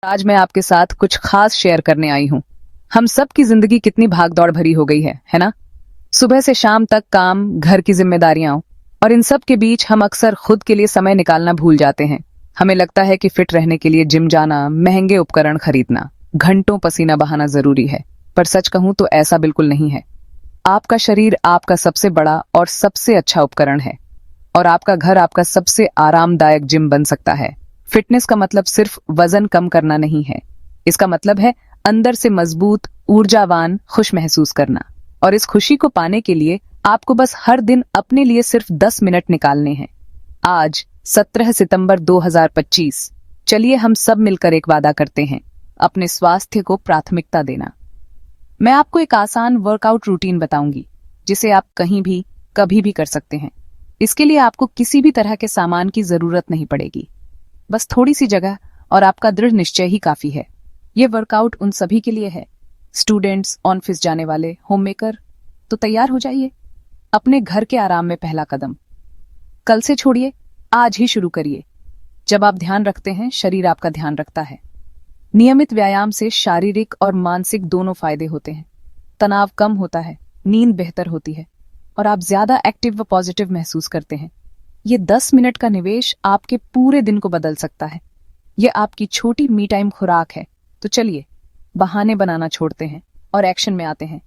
आज मैं आपके साथ कुछ खास शेयर करने आई हूँ। हम सब की जिंदगी कितनी भागदौड़ भरी हो गई है ना? सुबह से शाम तक काम, घर की जिम्मेदारियां और इन सब के बीच हम अक्सर खुद के लिए समय निकालना भूल जाते हैं। हमें लगता है कि फिट रहने के लिए जिम जाना, महंगे उपकरण खरीदना, घंटों पसीना बहाना जरूरी है। पर सच कहूं तो ऐसा बिल्कुल नहीं है। आपका शरीर आपका सबसे बड़ा और सबसे अच्छा उपकरण है और आपका घर आपका सबसे आरामदायक जिम बन सकता है। फिटनेस का मतलब सिर्फ वजन कम करना नहीं है। इसका मतलब है अंदर से मजबूत, ऊर्जावान, खुश महसूस करना। और इस खुशी को पाने के लिए आपको बस हर दिन अपने लिए सिर्फ 10 मिनट निकालने हैं। आज 17 सितंबर 2025, चलिए हम सब मिलकर एक वादा करते हैं, अपने स्वास्थ्य को प्राथमिकता देना। मैं आपको एक आसान वर्कआउट रूटीन बताऊंगी जिसे आप कहीं भी कभी भी कर सकते हैं। इसके लिए आपको किसी भी तरह के सामान की जरूरत नहीं पड़ेगी, बस थोड़ी सी जगह और आपका दृढ़ निश्चय ही काफी है। ये वर्कआउट उन सभी के लिए है, स्टूडेंट्स, ऑफिस जाने वाले, होममेकर। तो तैयार हो जाइए। अपने घर के आराम में पहला कदम कल से छोड़िए, आज ही शुरू करिए। जब आप ध्यान रखते हैं, शरीर आपका ध्यान रखता है। नियमित व्यायाम से शारीरिक और मानसिक दोनों फायदे होते हैं। तनाव कम होता है, नींद बेहतर होती है और आप ज्यादा एक्टिव व पॉजिटिव महसूस करते हैं। ये 10 मिनट का निवेश आपके पूरे दिन को बदल सकता है। ये आपकी छोटी मी टाइम खुराक है। तो चलिए बहाने बनाना छोड़ते हैं और एक्शन में आते हैं।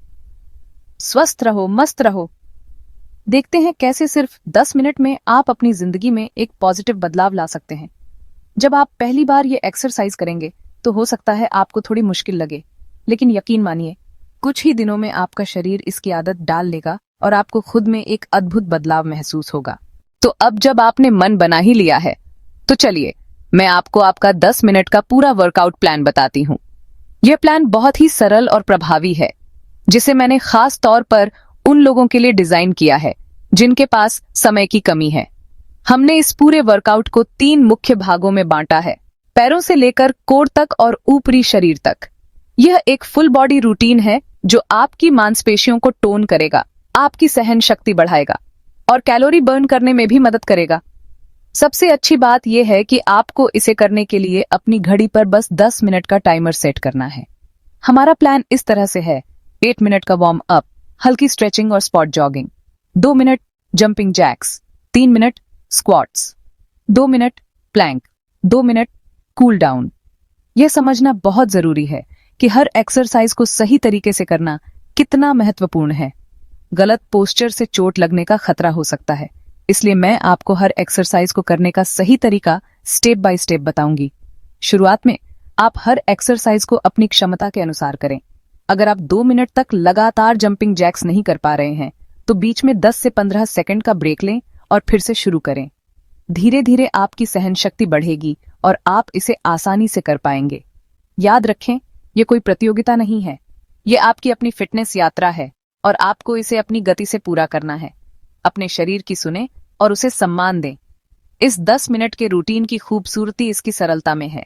स्वस्थ रहो, मस्त रहो। देखते हैं कैसे सिर्फ 10 मिनट में आप अपनी जिंदगी में एक पॉजिटिव बदलाव ला सकते हैं। जब आप पहली बार ये एक्सरसाइज करेंगे तो हो सकता है आपको थोड़ी मुश्किल लगे, लेकिन यकीन मानिए कुछ ही दिनों में आपका शरीर इसकी आदत डाल लेगा और आपको खुद में एक अद्भुत बदलाव महसूस होगा। तो अब जब आपने मन बना ही लिया है तो चलिए मैं आपको आपका 10 मिनट का पूरा वर्कआउट प्लान बताती हूँ। यह प्लान बहुत ही सरल और प्रभावी है, जिसे मैंने खास तौर पर उन लोगों के लिए डिजाइन किया है जिनके पास समय की कमी है। हमने इस पूरे वर्कआउट को 3 मुख्य भागों में बांटा है, पैरों से लेकर कोर तक और ऊपरी शरीर तक। यह एक फुल बॉडी रूटीन है जो आपकी मांसपेशियों को टोन करेगा, आपकी सहन शक्ति बढ़ाएगा और कैलोरी बर्न करने में भी मदद करेगा। सबसे अच्छी बात यह है कि आपको इसे करने के लिए अपनी घड़ी पर बस 10 मिनट का टाइमर सेट करना है। हमारा प्लान इस तरह से है: 8 मिनट का वार्म अप, हल्की स्ट्रेचिंग और spot jogging, 2 minute jumping jacks, 3 minute squats, 2 minute plank, 2 minute cool down. यह समझना बहुत जरूरी है कि हर एक्सरसाइज को सही तरीके से करना कितना महत्वपूर्ण है। गलत पोस्चर से चोट लगने का खतरा हो सकता है, इसलिए मैं आपको हर एक्सरसाइज को करने का सही तरीका स्टेप बाय स्टेप बताऊंगी। शुरुआत में आप हर एक्सरसाइज को अपनी क्षमता के अनुसार करें। अगर आप 2 मिनट तक लगातार जंपिंग जैक्स नहीं कर पा रहे हैं तो बीच में 10 से 15 सेकंड का ब्रेक लें और फिर से शुरू करें। धीरे धीरे आपकी सहन शक्ति बढ़ेगी और आप इसे आसानी से कर पाएंगे। याद रखें, यह कोई प्रतियोगिता नहीं है, ये आपकी अपनी फिटनेस यात्रा है और आपको इसे अपनी गति से पूरा करना है। अपने शरीर की सुने और उसे सम्मान दें। इस 10 मिनट के रूटीन की खूबसूरती इसकी सरलता में है।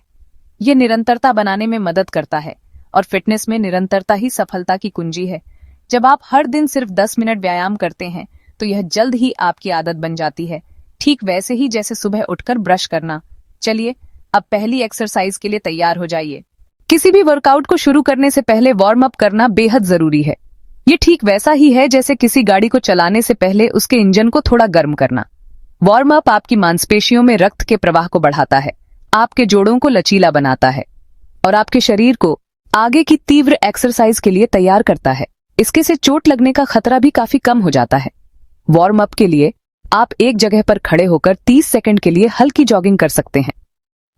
यह निरंतरता बनाने में मदद करता है और फिटनेस में निरंतरता ही सफलता की कुंजी है। जब आप हर दिन सिर्फ 10 मिनट व्यायाम करते हैं तो यह जल्द ही आपकी आदत बन जाती है, ठीक वैसे ही जैसे सुबह उठकर ब्रश करना। चलिए अब पहली एक्सरसाइज के लिए तैयार हो जाइए। किसी भी वर्कआउट को शुरू करने से पहले वार्म अप करना बेहद जरूरी है। ये ठीक वैसा ही है जैसे किसी गाड़ी को चलाने से पहले उसके इंजन को थोड़ा गर्म करना। वार्म अप आपकी मांसपेशियों में रक्त के प्रवाह को बढ़ाता है, आपके जोड़ों को लचीला बनाता है और आपके शरीर को आगे की तीव्र एक्सरसाइज के लिए तैयार करता है। इसके से चोट लगने का खतरा भी काफी कम हो जाता है। वार्म अप के लिए आप एक जगह पर खड़े होकर 30 सेकंड के लिए हल्की जॉगिंग कर सकते हैं।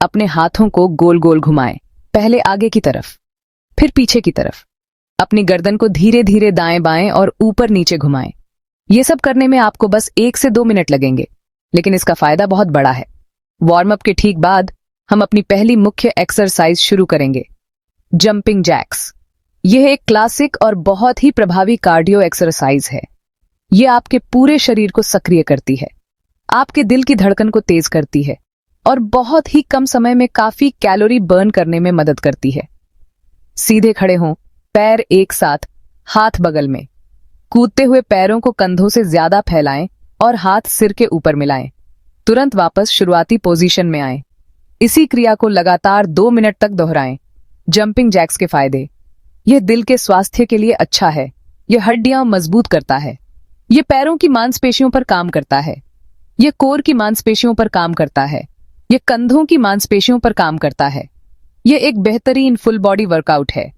अपने हाथों को गोल गोल घुमाएं, पहले आगे की तरफ, फिर पीछे की तरफ। अपनी गर्दन को धीरे धीरे दाएं बाएं और ऊपर नीचे घुमाएं। ये सब करने में आपको बस 1 से 2 मिनट लगेंगे, लेकिन इसका फायदा बहुत बड़ा है। वार्म अप के ठीक बाद हम अपनी पहली मुख्य एक्सरसाइज शुरू करेंगे, जंपिंग जैक्स। यह एक क्लासिक और बहुत ही प्रभावी कार्डियो एक्सरसाइज है। यह आपके पूरे शरीर को सक्रिय करती है, आपके दिल की धड़कन को तेज करती है और बहुत ही कम समय में काफी कैलोरी बर्न करने में मदद करती है। सीधे खड़े हों, पैर एक साथ, हाथ बगल में। कूदते हुए पैरों को कंधों से ज्यादा फैलाएं और हाथ सिर के ऊपर मिलाएं। तुरंत वापस शुरुआती पोजीशन में आएं। इसी क्रिया को लगातार 2 मिनट तक दोहराएं। जंपिंग जैक्स के फायदे। यह दिल के स्वास्थ्य के लिए अच्छा है। यह हड्डियां मजबूत करता है। यह पैरों की मांसपेशियों पर काम करता है। यह कोर की मांसपेशियों पर काम करता है। यह कंधों की मांसपेशियों पर काम करता है। यह एक बेहतरीन फुल बॉडी वर्कआउट है।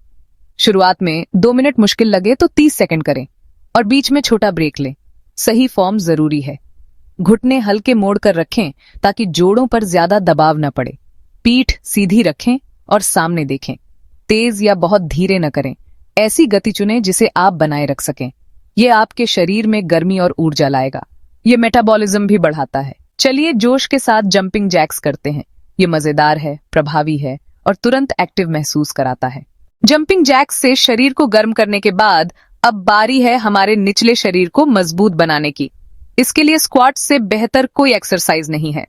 शुरुआत में 2 मिनट मुश्किल लगे तो 30 सेकंड करें और बीच में छोटा ब्रेक लें। सही फॉर्म जरूरी है। घुटने हल्के मोड़ कर रखें ताकि जोड़ों पर ज्यादा दबाव न पड़े। पीठ सीधी रखें और सामने देखें। तेज या बहुत धीरे न करें। ऐसी गति चुनें जिसे आप बनाए रख सकें। यह आपके शरीर में गर्मी और ऊर्जा लाएगा। यह मेटाबॉलिज्म भी बढ़ाता है। चलिए जोश के साथ जंपिंग जैक्स करते हैं। यह मजेदार है, प्रभावी है और तुरंत एक्टिव महसूस कराता है। जंपिंग जैक्स से शरीर को गर्म करने के बाद अब बारी है हमारे निचले शरीर को मजबूत बनाने की। इसके लिए स्क्वाट्स से बेहतर कोई एक्सरसाइज नहीं है।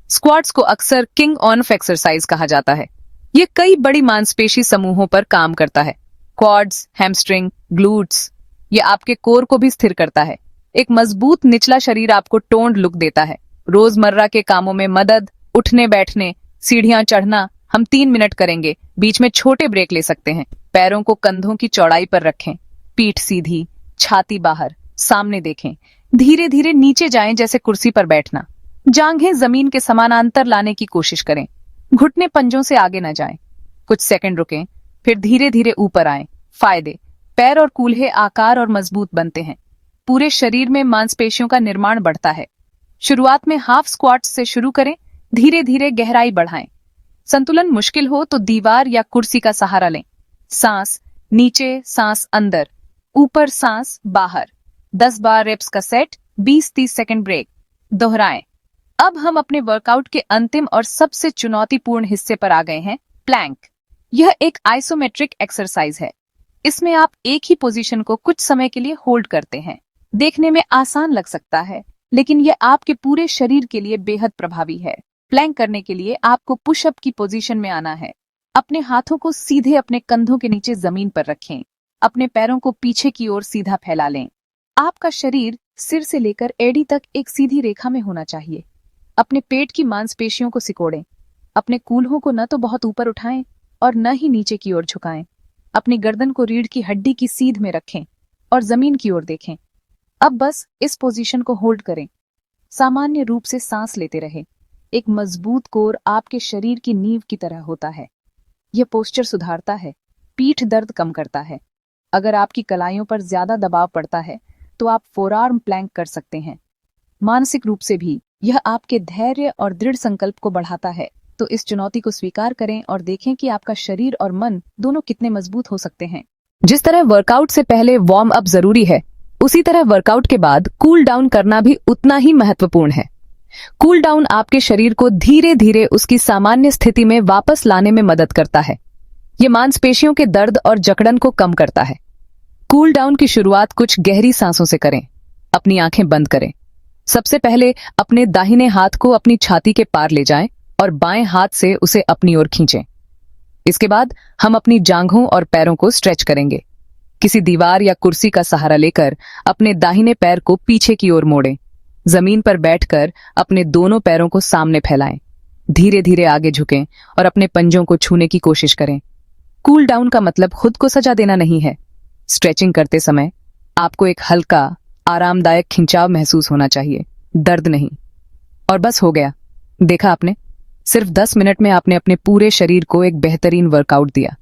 स्क्वाट्स को अक्सर किंग ऑफ एक्सरसाइज कहा जाता है। यह कई बड़ी मांसपेशी समूहों पर काम करता है। Quads, hamstring, glutes. यह आपके कोर को भी स्थिर करता है। एक मजबूत निचला शरीर आपको टोन्ड लुक देता है। रोजमर्रा के कामों में मदद, उठने बैठने, सीढ़ियां चढ़ना हम 3 मिनट करेंगे। बीच में छोटे ब्रेक ले सकते हैं। पैरों को कंधों की चौड़ाई पर रखें। पीठ सीधी, छाती बाहर, सामने देखें। धीरे धीरे नीचे जाएं जैसे कुर्सी पर बैठना। जांघें जमीन के समानांतर लाने की कोशिश करें। घुटने पंजों से आगे न जाएं। कुछ सेकंड रुकें, फिर धीरे धीरे ऊपर आएं। फायदे। पैर और कूल्हे आकार और मजबूत बनते हैं। पूरे शरीर में मांसपेशियों का निर्माण बढ़ता है। शुरुआत में हाफ स्क्वाट्स से शुरू करें, धीरे धीरे गहराई बढ़ाएं। संतुलन मुश्किल हो तो दीवार या कुर्सी का सहारा लें। सांस नीचे, सांस अंदर, ऊपर, सांस बाहर। 10 बार रेप्स का सेट, 20-30 सेकंड ब्रेक। दोहराएं। अब हम अपने वर्कआउट के अंतिम और सबसे चुनौतीपूर्ण हिस्से पर आ गए हैं, प्लैंक। यह एक आइसोमेट्रिक एक्सरसाइज है। इसमें आप एक ही पोजीशन को कुछ समय के लिए होल्ड करते हैं। देखने में आसान लग सकता है, लेकिन यह आपके पूरे शरीर के लिए बेहद प्रभावी है। प्लैंक करने के लिए आपको पुशअप की पोजीशन में आना है। अपने हाथों को सीधे अपने कंधों के नीचे जमीन पर रखें। अपने पैरों को पीछे की ओर सीधा फैला लें। आपका शरीर सिर से लेकर एड़ी तक एक सीधी रेखा में होना चाहिए। अपने पेट की मांसपेशियों को सिकोड़ें। अपने कूल्हों को न तो बहुत ऊपर उठाएं और न ही नीचे की ओर झुकाएं। अपनी गर्दन को रीढ़ की हड्डी की सीध में रखें और जमीन की ओर देखें। अब बस इस पोजीशन को होल्ड करें। सामान्य रूप से सांस लेते रहें। एक मजबूत कोर आपके शरीर की नींव की तरह होता है। यह पोस्चर सुधारता है, पीठ दर्द कम करता है। अगर आपकी कलाइयों पर ज्यादा दबाव पड़ता है तो आप फोरआर्म प्लैंक कर सकते हैं। मानसिक रूप से भी यह आपके धैर्य और दृढ़ संकल्प को बढ़ाता है। तो इस चुनौती को स्वीकार करें और देखें कि आपका शरीर और मन दोनों कितने मजबूत हो सकते हैं। जिस तरह वर्कआउट से पहले वार्म अप जरूरी है, उसी तरह वर्कआउट के बाद कूल डाउन करना भी उतना ही महत्वपूर्ण है। कूल डाउन आपके शरीर को धीरे धीरे उसकी सामान्य स्थिति में वापस लाने में मदद करता है। यह मांसपेशियों के दर्द और जकड़न को कम करता है। कूल डाउन की शुरुआत कुछ गहरी सांसों से करें। अपनी आंखें बंद करें। सबसे पहले अपने दाहिने हाथ को अपनी छाती के पार ले जाएं और बाएं हाथ से उसे अपनी ओर खींचें। इसके बाद हम अपनी जांघों और पैरों को स्ट्रेच करेंगे। किसी दीवार या कुर्सी का सहारा लेकर अपने दाहिने पैर को पीछे की ओर मोड़ें। जमीन पर बैठकर अपने दोनों पैरों को सामने फैलाएं। धीरे धीरे आगे झुकें और अपने पंजों को छूने की कोशिश करें। कूल डाउन का मतलब खुद को सजा देना नहीं है। स्ट्रेचिंग करते समय आपको एक हल्का, आरामदायक खिंचाव महसूस होना चाहिए, दर्द नहीं। और बस हो गया। देखा आपने, सिर्फ 10 मिनट में आपने अपने पूरे शरीर को एक बेहतरीन वर्कआउट दिया।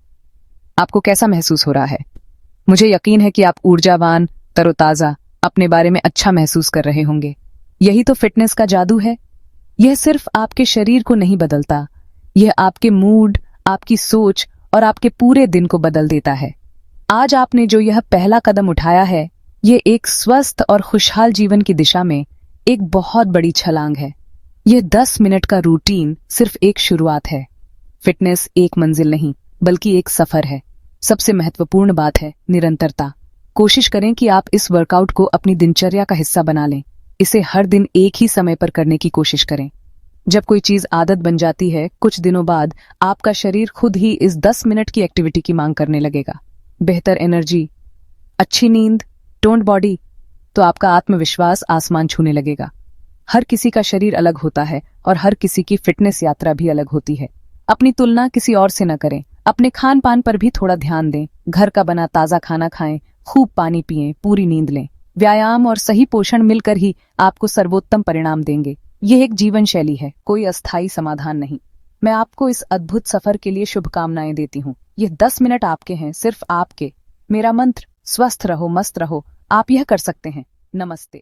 आपको कैसा महसूस हो रहा है? मुझे यकीन है कि आप ऊर्जावान, तरोताजा, अपने बारे में अच्छा महसूस कर रहे होंगे। यही तो फिटनेस का जादू है। यह सिर्फ आपके शरीर को नहीं बदलता, यह आपके मूड, आपकी सोच और आपके पूरे दिन को बदल देता है। आज आपने जो यह पहला कदम उठाया है, यह एक स्वस्थ और खुशहाल जीवन की दिशा में एक बहुत बड़ी छलांग है। यह 10 मिनट का रूटीन सिर्फ एक शुरुआत है। फिटनेस एक मंजिल नहीं, बल्कि एक सफर है। सबसे महत्वपूर्ण बात है निरंतरता। कोशिश करें कि आप इस वर्कआउट को अपनी दिनचर्या का हिस्सा बना लें। इसे हर दिन एक ही समय पर करने की कोशिश करें। जब कोई चीज आदत बन जाती है, कुछ दिनों बाद आपका शरीर खुद ही इस 10 मिनट की एक्टिविटी की मांग करने लगेगा। बेहतर एनर्जी, अच्छी नींद, टोन्ड बॉडी, तो आपका आत्मविश्वास आसमान छूने लगेगा। हर किसी का शरीर अलग होता है और हर किसी की फिटनेस यात्रा भी अलग होती है। अपनी तुलना किसी और से न करें। अपने खान पान पर भी थोड़ा ध्यान दें। घर का बना ताज़ा खाना खाएं, खूब पानी पिएं, पूरी नींद लें। व्यायाम और सही पोषण मिलकर ही आपको सर्वोत्तम परिणाम देंगे। यह एक जीवन शैली है, कोई अस्थायी समाधान नहीं। मैं आपको इस अद्भुत सफर के लिए शुभकामनाएं देती हूँ। यह 10 मिनट आपके हैं, सिर्फ आपके। मेरा मंत्र, स्वस्थ रहो, मस्त रहो। आप यह कर सकते हैं। नमस्ते।